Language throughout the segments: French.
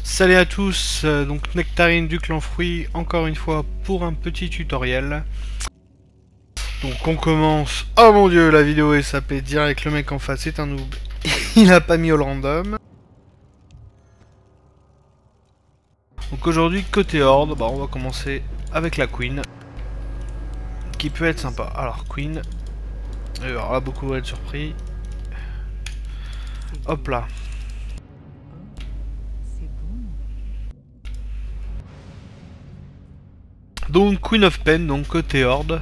Salut à tous, donc Nectarine du clan Fruit, encore une fois pour un petit tutoriel. Donc on commence... Oh mon dieu, la vidéo est sapée direct, le mec en face est un noob. Il a pas mis au random. Donc aujourd'hui, côté Horde, on va commencer avec la Queen. Qui peut être sympa. Alors Queen, alors là beaucoup vont être surpris. Hop là. Donc Queen of Pen, donc côté Horde.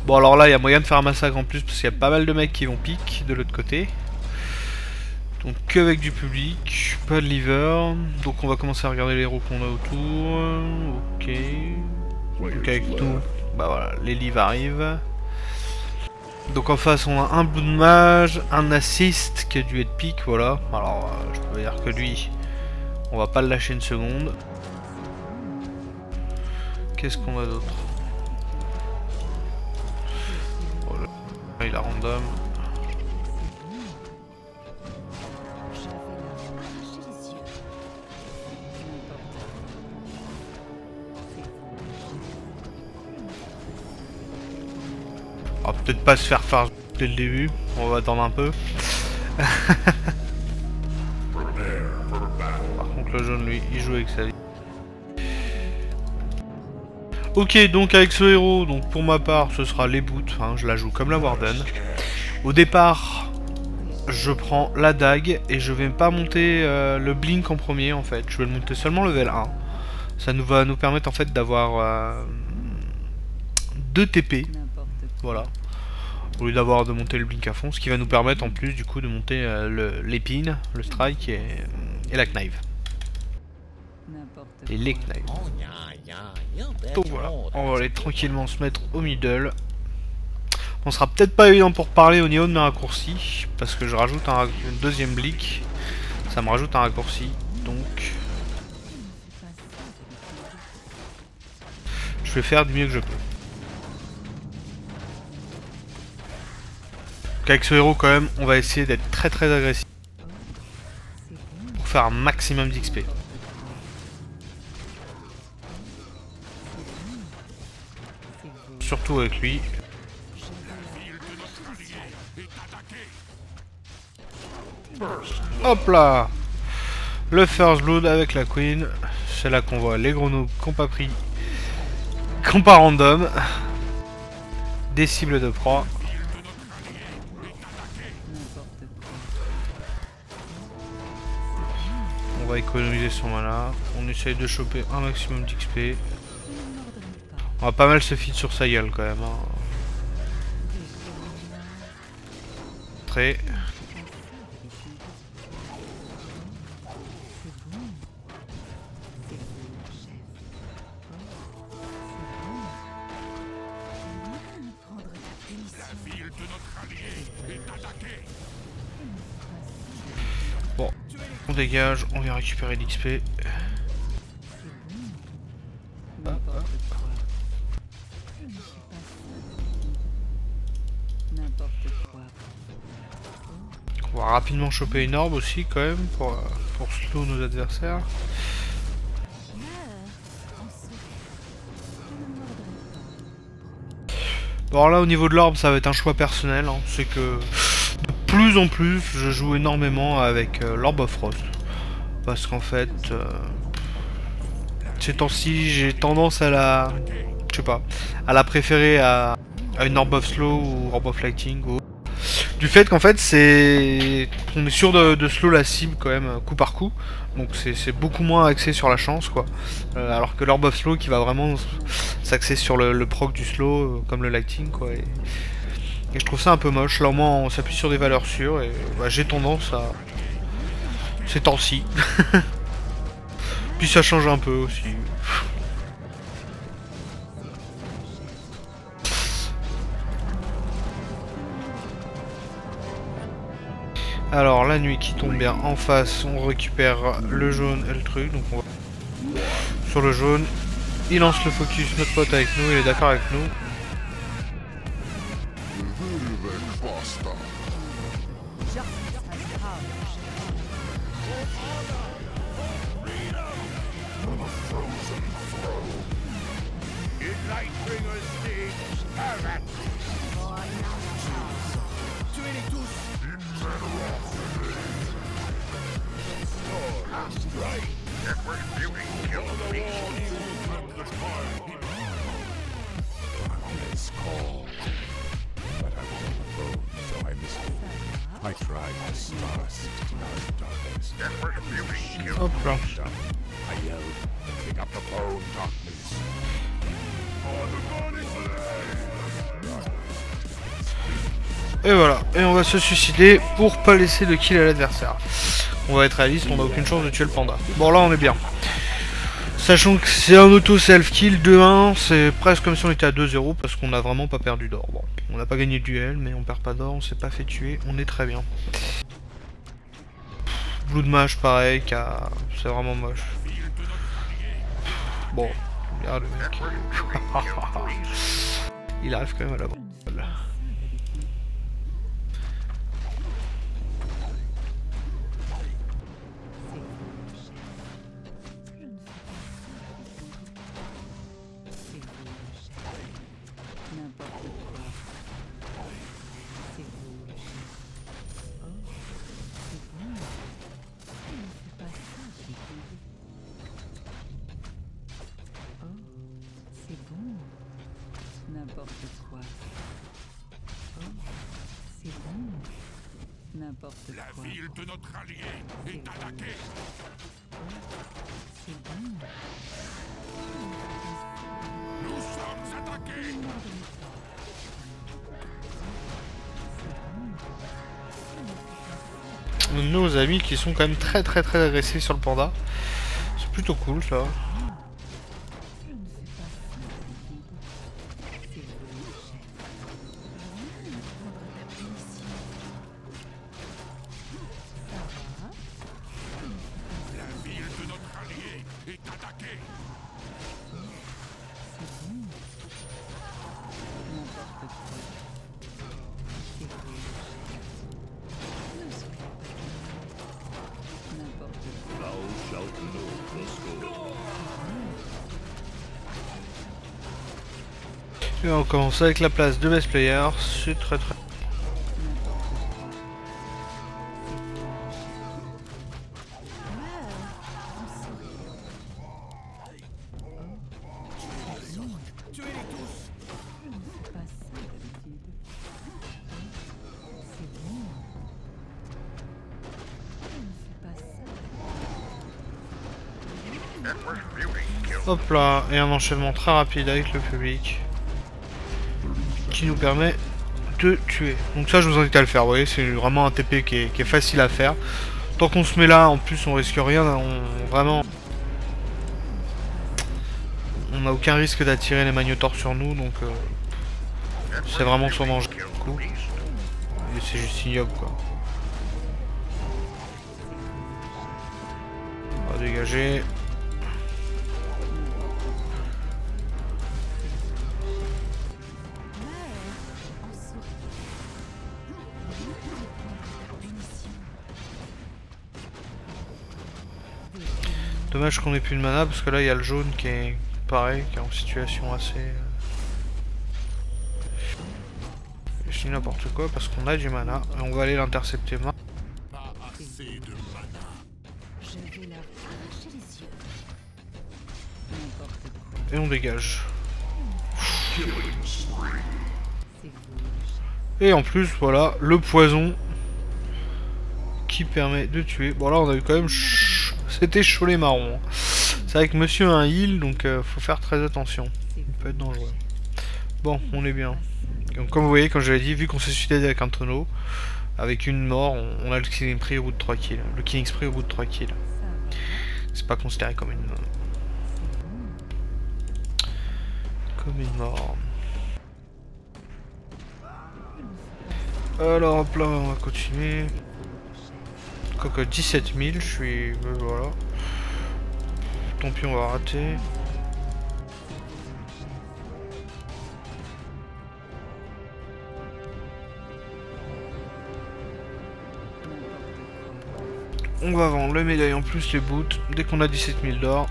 Bon alors là il y a moyen de faire un massacre en plus parce qu'il y a pas mal de mecs qui vont pique de l'autre côté. Donc que avec du public, pas de liver. Donc on va commencer à regarder les héros qu'on a autour. Ok. Donc avec nous, bah voilà, les livres arrivent. Donc en face on a un Blood Mage, un assist qui a dû être pique, voilà. Alors je peux dire que lui, on va pas le lâcher une seconde. Qu'est-ce qu'on a d'autre? Oh, là, il a random. On va peut-être pas se faire farce dès le début, on va attendre un peu. Par contre le jaune lui, il joue avec sa vie. Ok, donc avec ce héros, donc pour ma part ce sera les boots, hein, je la joue comme la Warden. Au départ, je prends la dague et je vais pas monter le blink en premier en fait, je vais le monter seulement level 1. Ça va nous permettre en fait d'avoir 2 TP, voilà. Au lieu d'avoir de monter le blink à fond, ce qui va nous permettre en plus du coup de monter l'épine, le strike et la knife. Et les knives. Donc voilà, on va aller tranquillement se mettre au middle. On sera peut-être pas évident pour parler au niveau de mes raccourcis, parce que je rajoute un deuxième blink. Ça me rajoute un raccourci, donc je vais faire du mieux que je peux. Donc avec ce héros quand même, on va essayer d'être très agressif pour faire un maximum d'XP. Surtout avec lui. Hop là! Le first blood avec la queen. C'est là qu'on voit les gros noobs qui n'ont pas pris, qui n'ont pas random. Des cibles de proie. On va économiser son mana. On essaye de choper un maximum d'XP. On va pas mal se feed sur sa gueule quand même. Hein. Très. Bon, on dégage, on vient récupérer l'XP. On va rapidement choper une orbe aussi quand même pour slow nos adversaires. Bon là au niveau de l'orbe ça va être un choix personnel, hein. C'est que de plus en plus je joue énormément avec l'Orb of Frost. Parce qu'en fait ces temps-ci j'ai tendance à la... je sais pas, à la préférer à une Orb of Slow ou Orb of Lighting ou... Du fait qu'en fait c'est... on est sûr de slow la cible quand même coup par coup. Donc c'est beaucoup moins axé sur la chance quoi. Alors que l'Orb of Slow qui va vraiment s'axer sur le proc du slow comme le lighting quoi. Et je trouve ça un peu moche. Là au moins on s'appuie sur des valeurs sûres et bah, j'ai tendance à... ces temps-ci. Puis ça change un peu aussi. Alors la nuit qui tombe bien en face, on récupère le jaune et le truc, donc on va sur le jaune, il lance le focus, notre pote avec nous, il est d'accord avec nous. Hop là. Et voilà, et on va se suicider pour pas laisser de kill à l'adversaire. On va être réaliste, on n'a aucune chance de tuer le panda. Bon là on est bien. Sachant que c'est un auto self kill 2-1, c'est presque comme si on était à 2-0 parce qu'on n'a vraiment pas perdu d'or. Bon, on n'a pas gagné le duel, mais on perd pas d'or, on s'est pas fait tuer, on est très bien. Blood Mage pareil, c'est vraiment moche. Bon, regarde le mec. Il arrive quand même à la balle. N'importe quoi. Oh, c'est bon. N'importe quoi. La ville de notre allié est attaquée. Oh, c'est bon. Nous sommes attaqués. Nos amis qui sont quand même très agressifs sur le panda. C'est plutôt cool ça. Et on commence avec la place de best player, c'est très. Hop là, et un enchaînement très rapide avec le public qui nous permet de tuer. Donc ça je vous invite à le faire, vous voyez, c'est vraiment un TP qui est facile à faire. Tant qu'on se met là, en plus on risque rien, vraiment... On n'a aucun risque d'attirer les magnotors sur nous, donc c'est vraiment sans danger. Et c'est juste ignoble quoi. On va dégager. Dommage qu'on ait plus de mana parce que là il y a le jaune qui est pareil, qui est en situation assez... Je dis n'importe quoi parce qu'on a du mana et on va aller l'intercepter maintenant. Pas assez de mana. Je vais leur arracher les yeux. N'importe quoi. Et on dégage. C'est vous. Et en plus voilà le poison qui permet de tuer. Bon là on a eu quand même... C'était chaud les marrons. C'est vrai que monsieur a un heal, donc faut faire très attention. Il peut être dangereux. Bon, on est bien. Donc, comme vous voyez, comme je l'ai dit, vu qu'on s'est suicidé avec un tonneau, avec une mort, on a le killing spree au bout de 3 kills. Le killing spree au bout de 3 kills. C'est pas considéré comme une mort. Alors hop là, on va continuer. Cocotte 17 000, je suis... voilà. Tant pis, on va rater. On va vendre le médaillon plus les boots. Dès qu'on a 17 000 d'or,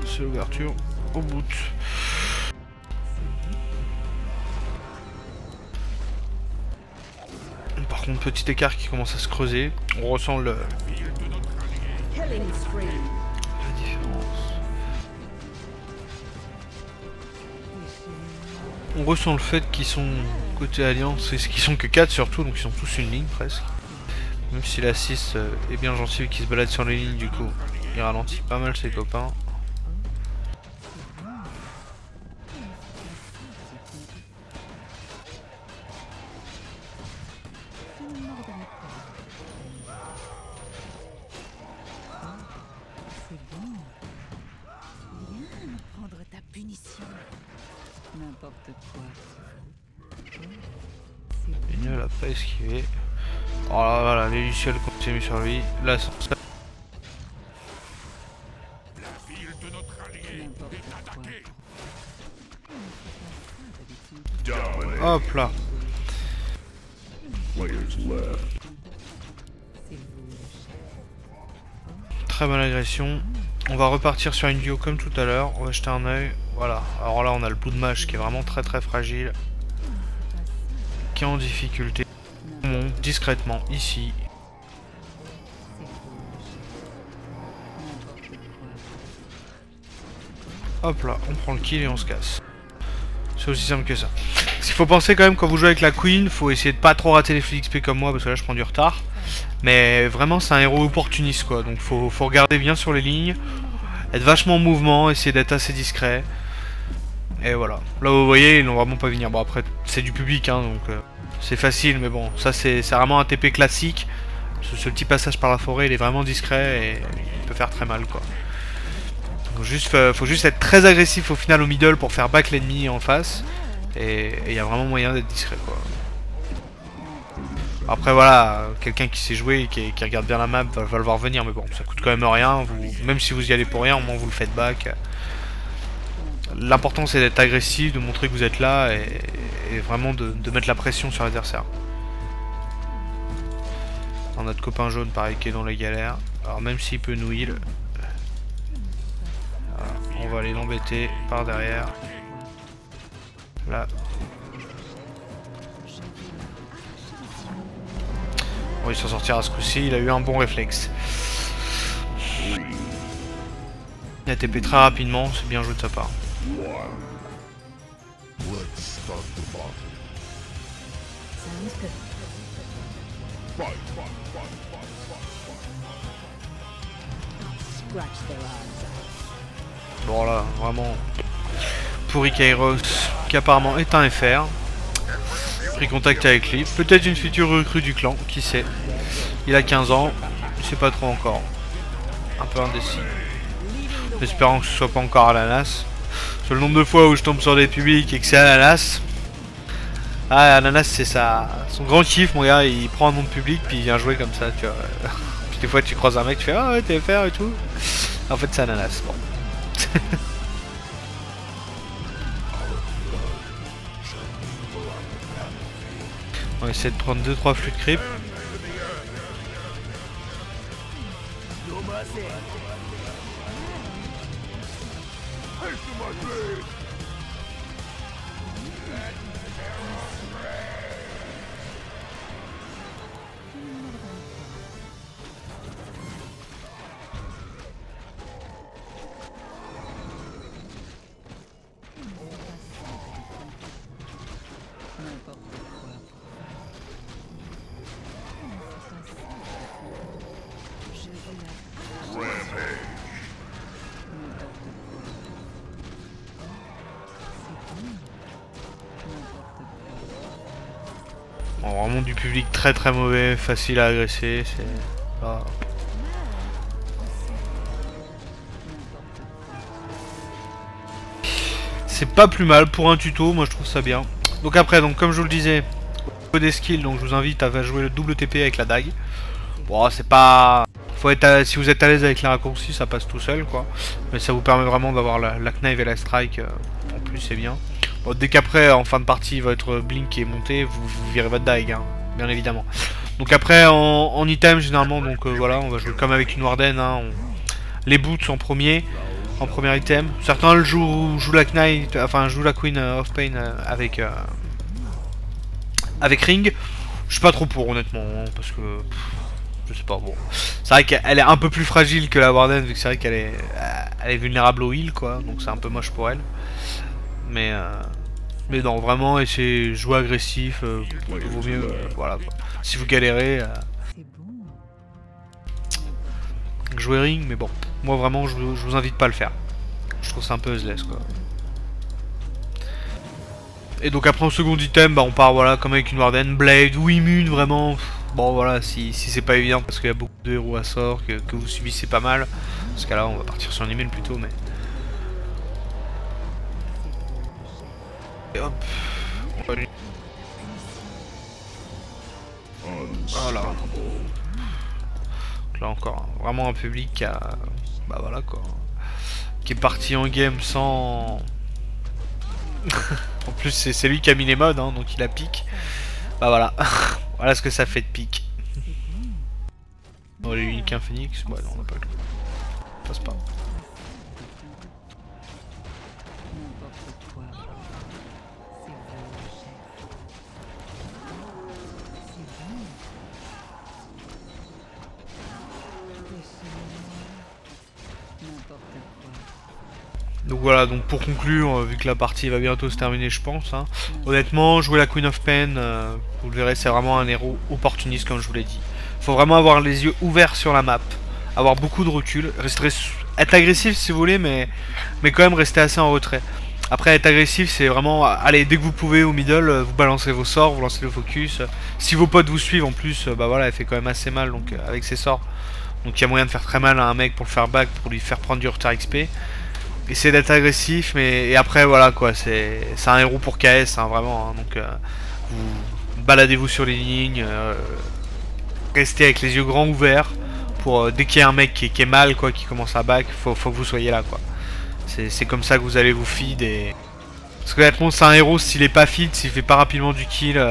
c'est l'ouverture au boot. petit écart qui commence à se creuser. On ressent la différence. On ressent le fait qu'ils sont côté Alliance, et qu'ils sont que 4 surtout, donc ils sont tous une ligne presque. Même si la 6 est bien gentil qui se balade sur les lignes, du coup il ralentit pas mal ses copains. N'importe quoi. Il ne l'a pas esquivé. Oh là voilà, les lucioles continuent sur lui. Là, ça... La ville de notre allié est attaquée. Hop là. Très bonne agression. On va repartir sur une duo comme tout à l'heure. On va jeter un œil. Voilà. Alors là, on a le Blood Mage qui est vraiment très fragile. Qui est en difficulté. On monte discrètement ici. Hop là, on prend le kill et on se casse. C'est aussi simple que ça. Il faut penser quand même quand vous jouez avec la Queen, faut essayer de pas trop rater les full XP comme moi parce que là je prends du retard. Mais vraiment c'est un héros opportuniste quoi, donc faut regarder bien sur les lignes, être vachement en mouvement, essayer d'être assez discret. Et voilà. Là vous voyez, ils n'ont vraiment pas venir. Bon après c'est du public hein, donc c'est facile, mais bon ça c'est vraiment un TP classique. Ce petit passage par la forêt il est vraiment discret et il peut faire très mal quoi. Donc faut juste être très agressif au final au middle pour faire back l'ennemi en face. Et il y a vraiment moyen d'être discret quoi. Après voilà, quelqu'un qui sait jouer et qui regarde bien la map va le voir venir, mais bon ça coûte quand même rien, même si vous y allez pour rien, au moins vous le faites back. L'important c'est d'être agressif, de montrer que vous êtes là et vraiment de mettre la pression sur l'adversaire. Notre copain jaune pareil qui est dans les galères, alors même s'il peut nous heal, voilà, on va aller l'embêter par derrière. Là. Bon, il s'en sortira ce coup-ci, il a eu un bon réflexe. Il a TP très rapidement, c'est bien joué de sa part. Bon là, vraiment pourri Kairos, qui apparemment est un FR. Pris contact avec lui, peut-être une future recrue du clan, qui sait. Il a 15 ans, je sais pas trop encore. Un peu indécis. Espérant que ce soit pas encore Ananas. Sur le nombre de fois où je tombe sur des publics et que c'est Ananas. Ah, Ananas c'est son grand kiff, mon gars, il prend un nom de public puis il vient jouer comme ça, tu vois. Puis des fois tu croises un mec, tu fais ah ouais t'es FR et tout. En fait c'est Ananas, bon. On va essayer de prendre 2-3 flux de creep. Bon, vraiment du public très mauvais, facile à agresser, c'est pas... C'est pas plus mal pour un tuto, moi je trouve ça bien. Donc après, comme je vous le disais, au niveau des skills, donc je vous invite à jouer le double TP avec la dague. Bon, c'est pas... si vous êtes à l'aise avec les raccourcis, ça passe tout seul quoi. Mais ça vous permet vraiment d'avoir la knife et la strike, en plus c'est bien. Bon, dès qu'après, en fin de partie, votre blink est monté, vous virez votre dague, hein, bien évidemment. Donc après, en item, généralement, donc voilà, on va jouer comme avec une Warden, hein, les boots en premier item. Certains le jouent la Knight, enfin jouent la Queen of Pain avec Ring. Je suis pas trop pour honnêtement, hein, parce que je sais pas, bon. C'est vrai qu'elle est un peu plus fragile que la Warden, vu que c'est vrai elle est vulnérable au heal, quoi, donc c'est un peu moche pour elle. Mais non, vraiment, essayez jouer agressif, vaut mieux, voilà quoi. Si vous galérez, C'est bon. jouer ring, mais bon, moi vraiment, je vous invite pas à le faire. Je trouve ça un peu useless, quoi. Et donc après en second item, bah on part voilà comme avec une Warden, Blade ou Immune vraiment. Bon voilà, si c'est pas évident parce qu'il y a beaucoup de héros à sort que vous subissez pas mal. Parce que là on va partir sur un Immune plutôt mais. Et hop. On va lui. Voilà. Donc là encore, vraiment un public qui a. Bah voilà quoi. Qui est parti en game sans. En plus c'est lui qui a mis les modes hein, donc il a pique. Bah voilà. Voilà ce que ça fait de pique. On va lui unique un phoenix. Ouais non on n'a pas le temps. Passe pas. N'importe quoi. C'est beau, chef. C'est bon. N'importe quoi. Donc voilà, donc pour conclure, vu que la partie va bientôt se terminer je pense, hein, honnêtement jouer la Queen of Pain, vous le verrez c'est vraiment un héros opportuniste comme je vous l'ai dit. Faut vraiment avoir les yeux ouverts sur la map, avoir beaucoup de recul, être agressif si vous voulez mais quand même rester assez en retrait. Après être agressif c'est vraiment, allez dès que vous pouvez au middle, vous balancez vos sorts, vous lancez le focus. Si vos potes vous suivent en plus, bah voilà elle fait quand même assez mal donc avec ses sorts. Donc il y a moyen de faire très mal à un mec pour le faire back, pour lui faire prendre du retard XP. Essayez d'être agressif, mais et après voilà quoi, c'est un héros pour KS, hein, vraiment. Hein, donc vous baladez-vous sur les lignes, restez avec les yeux grands ouverts pour dès qu'il y a un mec qui est mal, quoi, qui commence à back, faut que vous soyez là, quoi. C'est comme ça que vous allez vous feed et parce que honnêtement c'est un héros s'il est pas feed, s'il fait pas rapidement du kill,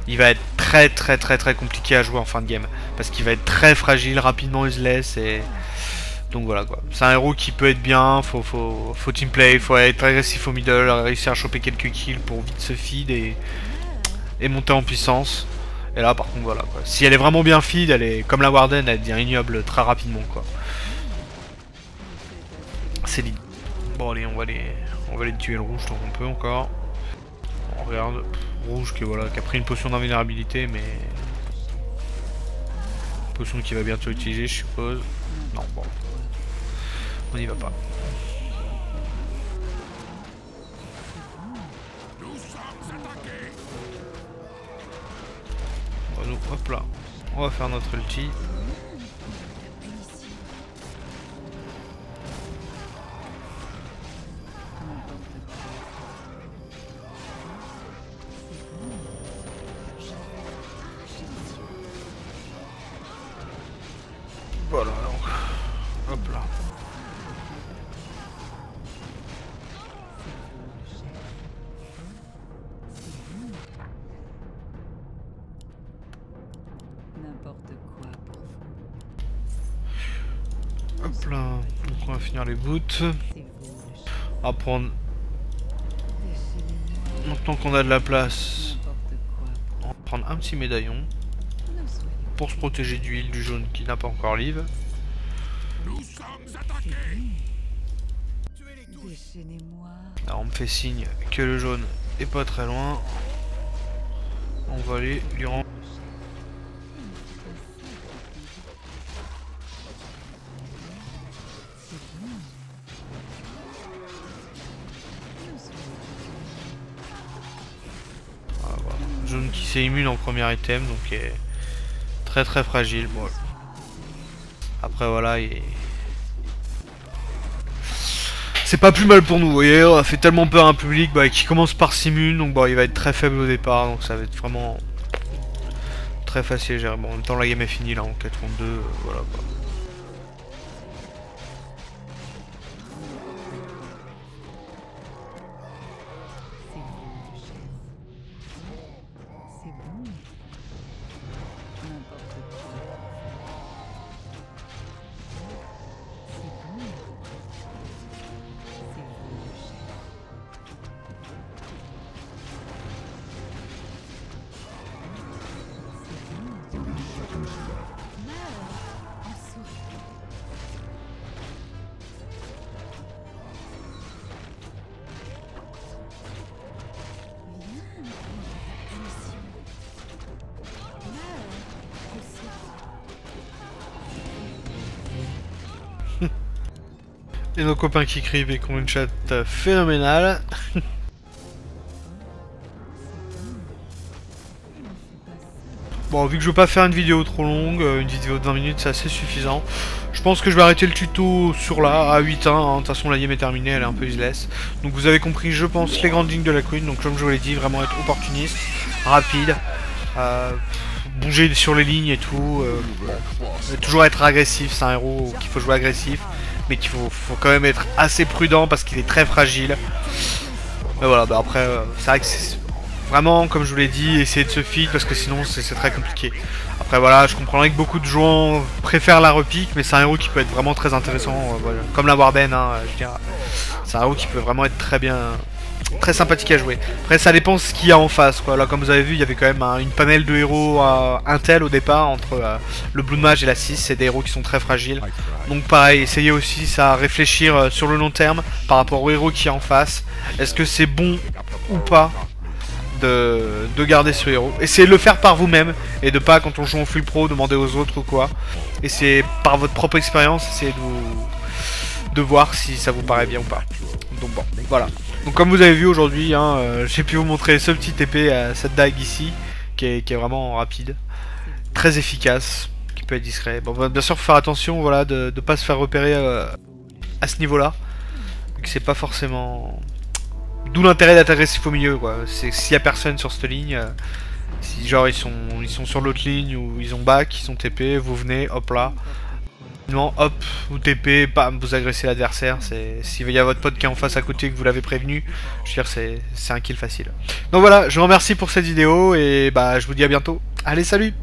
il va être très compliqué à jouer en fin de game parce qu'il va être très fragile, rapidement useless et donc voilà quoi. C'est un héros qui peut être bien, faut teamplay, faut être agressif au middle, réussir à choper quelques kills pour vite se feed et monter en puissance. Et là par contre voilà quoi. Si elle est vraiment bien feed, elle est comme la Warden, elle devient ignoble très rapidement quoi. C'est l'idée. Bon allez, on va aller tuer le rouge tant qu'on peut encore. On regarde. Rouge qui voilà, qui a pris une potion d'invulnérabilité mais. Potion qu'il va bientôt utiliser je suppose. Non bon. On y va pas. Bon, nous, hop là. On va faire notre ulti. Voilà donc. Hop là. N'importe quoi pour vous. Hop là. Donc on va finir les boots. C'est vous, On va prendre. déchaînez-moi. Maintenant qu'on a de la place, N'importe quoi. on va prendre un petit médaillon Ne soyez pour se protéger du heal du jaune qui n'a pas encore live. Nous sommes attaqués. déchaînez-moi. Là on me fait signe que le jaune est pas très loin. On va aller lui rendre. Ah, voilà. Jaune qui s'est immune en premier item donc est très fragile. Bon. Après voilà c'est pas plus mal pour nous, vous voyez, on a fait tellement peur à un public qui commence par s'immune, donc bon, il va être très faible au départ, donc ça va être vraiment très facile à gérer. Bon, en même temps la game est finie là en 4 contre 2, voilà quoi. C'est bon. N'importe quoi. C'est bon. C'est vous, chef. Et nos copains qui crient et qui ont une chatte phénoménale. Bon, vu que je veux pas faire une vidéo trop longue, une vidéo de 20 minutes c'est assez suffisant. Je pense que je vais arrêter le tuto sur là, à 8-1, hein. De toute façon la game est terminée, elle est un peu useless. Donc vous avez compris, je pense, les grandes lignes de la Queen. Donc comme je vous l'ai dit, vraiment être opportuniste, rapide, bouger sur les lignes et tout. Toujours être agressif, c'est un héros qu'il faut jouer agressif. Mais qu'il faut quand même être assez prudent parce qu'il est très fragile. Mais voilà, bah après, c'est vrai que c'est... Vraiment, comme je vous l'ai dit, essayez de se feed parce que sinon c'est très compliqué. Après voilà, je comprendrais que beaucoup de gens préfèrent la repique, mais c'est un héros qui peut être vraiment très intéressant, voilà. Comme la Warden, hein, je dirais. C'est un héros qui peut vraiment être très bien, très sympathique à jouer. Après ça dépend ce qu'il y a en face, quoi. Là comme vous avez vu, il y avait quand même une panel de héros Intel au départ, entre le Blood Mage et la 6, c'est des héros qui sont très fragiles. Donc pareil, essayez aussi ça à réfléchir sur le long terme par rapport aux héros qu'il y a en face. Est-ce que c'est bon ou pas de garder ce héros. Essayez de le faire par vous-même et de pas, quand on joue en full pro, demander aux autres ou quoi. Essayez par votre propre expérience, essayez de voir si ça vous paraît bien ou pas. Donc bon, voilà. Donc comme vous avez vu aujourd'hui, hein, j'ai pu vous montrer ce petit épée, cette dague ici, qui est vraiment rapide, très efficace, qui peut être discret. Bon, bien sûr, faut faire attention, voilà, de pas se faire repérer à ce niveau-là, c'est pas forcément... D'où l'intérêt d'être agressif au milieu, quoi. C'est s'il y a personne sur cette ligne, si genre ils sont sur l'autre ligne ou ils ont back, ils ont TP, vous venez, hop là. Non, hop, vous TP, bam, vous agressez l'adversaire. S'il y a votre pote qui est en face à côté que vous l'avez prévenu, je veux dire c'est un kill facile. Donc voilà, je vous remercie pour cette vidéo et bah je vous dis à bientôt. Allez, salut!